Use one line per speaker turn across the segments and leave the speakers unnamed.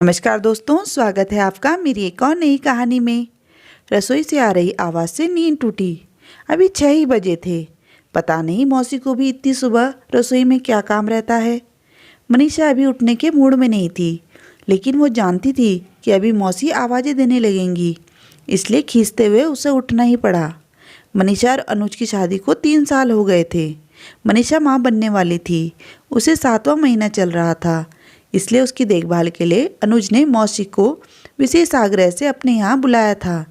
नमस्कार दोस्तों, स्वागत है आपका मेरी एक और नई कहानी में। रसोई से आ रही आवाज़ से नींद टूटी। अभी 6 ही बजे थे। पता नहीं मौसी को भी इतनी सुबह रसोई में क्या काम रहता है। मनीषा अभी उठने के मूड में नहीं थी, लेकिन वो जानती थी कि अभी मौसी आवाज़ें देने लगेंगी, इसलिए खींचते हुए उसे उठना ही पड़ा। मनीषा और अनुज की शादी को 3 साल हो गए थे। मनीषा माँ बनने वाली थी। उसे 7वां महीना चल रहा था, इसलिए उसकी देखभाल के लिए अनुज ने मौसी को विशेष आग्रह से अपने यहाँ बुलाया था।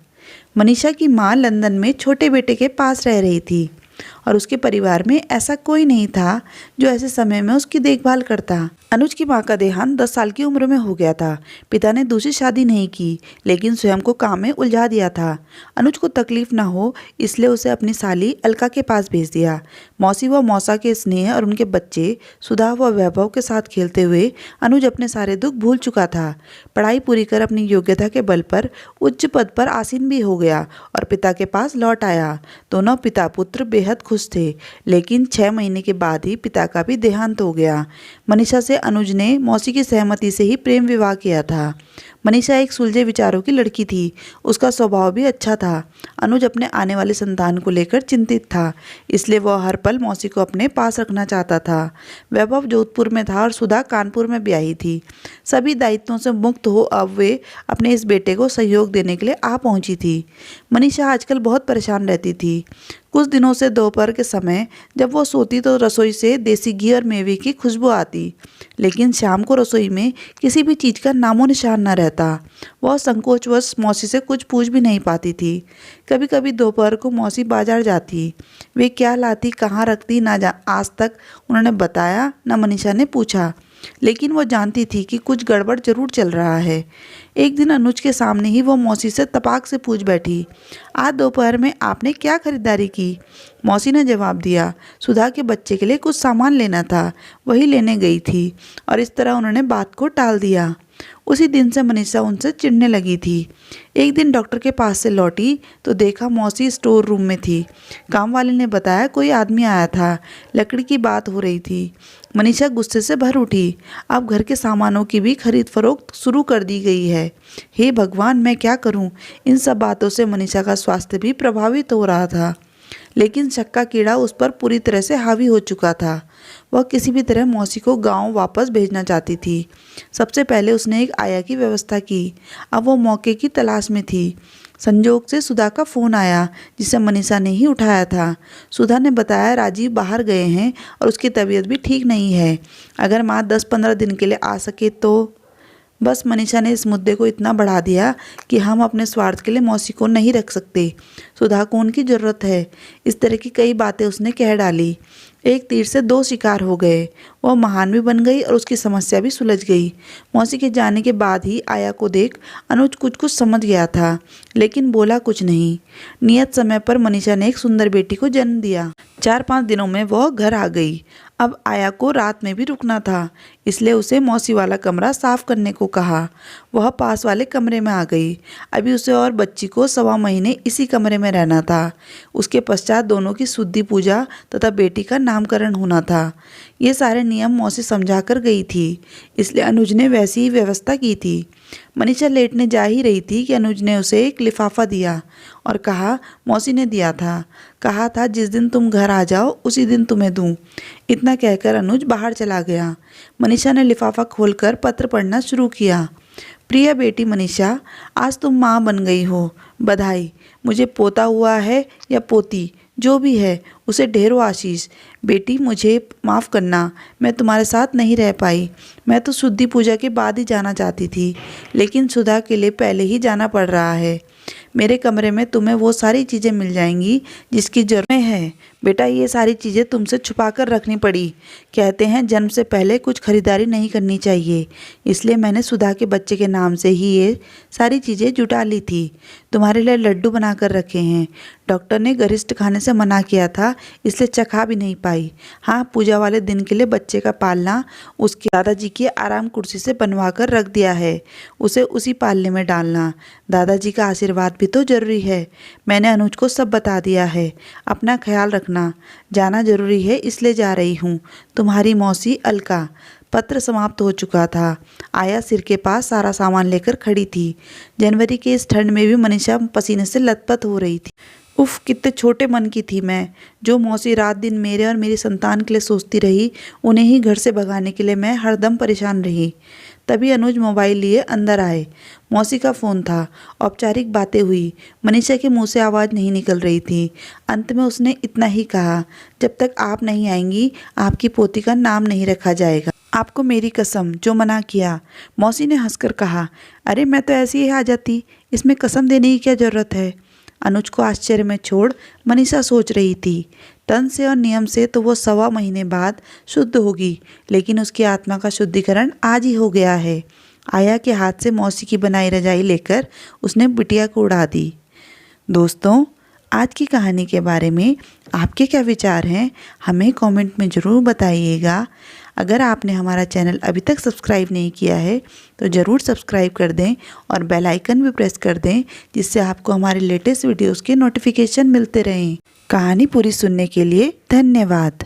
मनीषा की माँ लंदन में छोटे बेटे के पास रह रही थी और उसके परिवार में ऐसा कोई नहीं था जो ऐसे समय में उसकी देखभाल करता। अनुज की माँ का देहांत 10 साल की उम्र में हो गया था। पिता ने दूसरी शादी नहीं की, लेकिन स्वयं को काम में उलझा दिया था। अनुज को तकलीफ ना हो, इसलिए उसे अपनी साली अलका के पास भेज दिया। मौसी व मौसा के स्नेह और उनके बच्चे सुधा व वैभव के साथ खेलते हुए अनुज अपने सारे दुख भूल चुका था। पढ़ाई पूरी कर अपनी योग्यता के बल पर उच्च पद पर आसीन भी हो गया और पिता के पास लौट आया। दोनों पिता पुत्र बेहद खुश थे, लेकिन 6 महीने के बाद ही पिता का भी देहांत हो गया। मनीषा से अनुज ने मौसी की सहमति से ही प्रेम विवाह किया था। मनीषा एक सुलझे विचारों की लड़की थी। उसका स्वभाव भी अच्छा था। अनुज अपने आने वाले संतान को लेकर चिंतित था, इसलिए वह हर पल मौसी को अपने पास रखना चाहता था। वैभव जोधपुर में था और सुधा कानपुर में ब्याही थी। सभी दायित्वों से मुक्त हो अब वे अपने इस बेटे को सहयोग देने के लिए आ पहुंची थी। मनीषा आजकल बहुत परेशान रहती थी। कुछ दिनों से दोपहर के समय जब वो सोती तो रसोई से देसी घी और मेवे की खुशबू आती, लेकिन शाम को रसोई में किसी भी चीज़ का नामो निशान न रहता। वह संकोचवश मौसी से कुछ पूछ भी नहीं पाती थी। कभी कभी दोपहर को मौसी बाजार जाती। वे क्या लाती, कहाँ रखती, आज तक उन्होंने बताया न मनीषा ने पूछा, लेकिन वो जानती थी कि कुछ गड़बड़ जरूर चल रहा है। एक दिन अनुज के सामने ही वो मौसी से तपाक से पूछ बैठी, आज दोपहर में आपने क्या खरीदारी की? मौसी ने जवाब दिया, सुधा के बच्चे के लिए कुछ सामान लेना था, वही लेने गई थी। और इस तरह उन्होंने बात को टाल दिया। उसी दिन से मनीषा उनसे चिढ़ने लगी थी। एक दिन डॉक्टर के पास से लौटी तो देखा मौसी स्टोर रूम में थी। काम वाले ने बताया कोई आदमी आया था, लकड़ी की बात हो रही थी। मनीषा गुस्से से भर उठी। अब घर के सामानों की भी खरीद फरोख्त शुरू कर दी गई है। हे भगवान, मैं क्या करूं? इन सब बातों से मनीषा का स्वास्थ्य भी प्रभावित हो रहा था, लेकिन शक का कीड़ा उस पर पूरी तरह से हावी हो चुका था। वह किसी भी तरह मौसी को गांव वापस भेजना चाहती थी। सबसे पहले उसने एक आया की व्यवस्था की। अब वो मौके की तलाश में थी। संजोग से सुधा का फ़ोन आया, जिसे मनीषा ने ही उठाया था। सुधा ने बताया राजीव बाहर गए हैं और उसकी तबीयत भी ठीक नहीं है। अगर माँ 10-15 दिन के लिए आ सके तो। बस मनीषा ने इस मुद्दे को इतना बढ़ा दिया कि हम अपने स्वार्थ के लिए मौसी को नहीं रख सकते, सुधा को उनकी ज़रूरत है। इस तरह की कई बातें उसने कह डाली। एक तीर से 2 शिकार हो गए। वह महान भी बन गई और उसकी समस्या भी सुलझ गई। मौसी के जाने के बाद ही आया को देख अनुज कुछ कुछ समझ गया था, लेकिन बोला कुछ नहीं। नियत समय पर मनीषा ने एक सुंदर बेटी को जन्म दिया। 4-5 दिनों में वह घर आ गई। अब आया को रात में भी रुकना था, इसलिए उसे मौसी वाला कमरा साफ करने को कहा। वह पास वाले कमरे में आ गई। अभी उसे और बच्ची को 1.25 महीने इसी कमरे में रहना था। उसके पश्चात दोनों की शुद्धि पूजा तथा बेटी का नामकरण होना था। ये सारे नियम मौसी समझा कर गई थी, इसलिए अनुज ने वैसी ही व्यवस्था की थी। मनीषा लेटने जा ही रही थी कि अनुज ने उसे एक लिफाफा दिया और कहा, मौसी ने दिया था, कहा था जिस दिन तुम घर आ जाओ उसी दिन तुम्हें दूं। इतना कहकर अनुज बाहर चला गया। मनीषा ने लिफाफा खोलकर पत्र पढ़ना शुरू किया। प्रिय बेटी मनीषा, आज तुम माँ बन गई हो, बधाई। मुझे पोता हुआ है या पोती, जो भी है उसे ढेरों आशीष। बेटी मुझे माफ़ करना, मैं तुम्हारे साथ नहीं रह पाई। मैं तो शुद्धि पूजा के बाद ही जाना चाहती थी, लेकिन सुधा के लिए पहले ही जाना पड़ रहा है। मेरे कमरे में तुम्हें वो सारी चीज़ें मिल जाएंगी जिसकी ज़रूरत है। बेटा, ये सारी चीज़ें तुमसे छुपा कर रखनी पड़ी। कहते हैं जन्म से पहले कुछ खरीदारी नहीं करनी चाहिए, इसलिए मैंने सुधा के बच्चे के नाम से ही ये सारी चीज़ें जुटा ली थी। तुम्हारे लिए लड्डू बना कर रखे हैं। डॉक्टर ने गरिष्ठ खाने से मना किया था, इसलिए चखा भी नहीं पाई। हाँ, पूजा वाले दिन के लिए बच्चे का पालना उसके दादाजी की आराम कुर्सी से बनवा कर रख दिया है। उसे उसी पालने में डालना। दादाजी का आशीर्वाद भी तो जरूरी है। मैंने अनुज को सब बता दिया है। अपना ख्याल रखना। जाना जरूरी है, इसलिए जा रही हूँ। तुम्हारी मौसी अलका। पत्र समाप्त हो चुका था। आया सिर के पास सारा सामान लेकर खड़ी थी। जनवरी के इस ठंड में भी मनीषा पसीने से लथपथ हो रही थी। उफ, कितने छोटे मन की थी मैं। जो मौसी रात दिन मेरे और मेरी संतान के लिए सोचती रही, उन्हें ही घर से भगाने के लिए मैं हरदम परेशान रही। तभी अनुज मोबाइल लिए अंदर आए। मौसी का फ़ोन था। औपचारिक बातें हुई। मनीषा के मुंह से आवाज़ नहीं निकल रही थी। अंत में उसने इतना ही कहा, जब तक आप नहीं आएंगी आपकी पोती का नाम नहीं रखा जाएगा। आपको मेरी कसम, जो मना किया। मौसी ने हंसकर कहा, अरे मैं तो ऐसे ही आ जाती, इसमें कसम देने की क्या ज़रूरत है। अनुज को आश्चर्य में छोड़ मनीषा सोच रही थी, तन से और नियम से तो वो 1.25 महीने बाद शुद्ध होगी, लेकिन उसकी आत्मा का शुद्धिकरण आज ही हो गया है। आया के हाथ से मौसी की बनाई रजाई लेकर उसने बिटिया को उड़ा दी। दोस्तों, आज की कहानी के बारे में आपके क्या विचार हैं, हमें कमेंट में ज़रूर बताइएगा। अगर आपने हमारा चैनल अभी तक सब्सक्राइब नहीं किया है तो ज़रूर सब्सक्राइब कर दें और बेल आइकन भी प्रेस कर दें, जिससे आपको हमारे लेटेस्ट वीडियोस के नोटिफिकेशन मिलते रहें। कहानी पूरी सुनने के लिए धन्यवाद।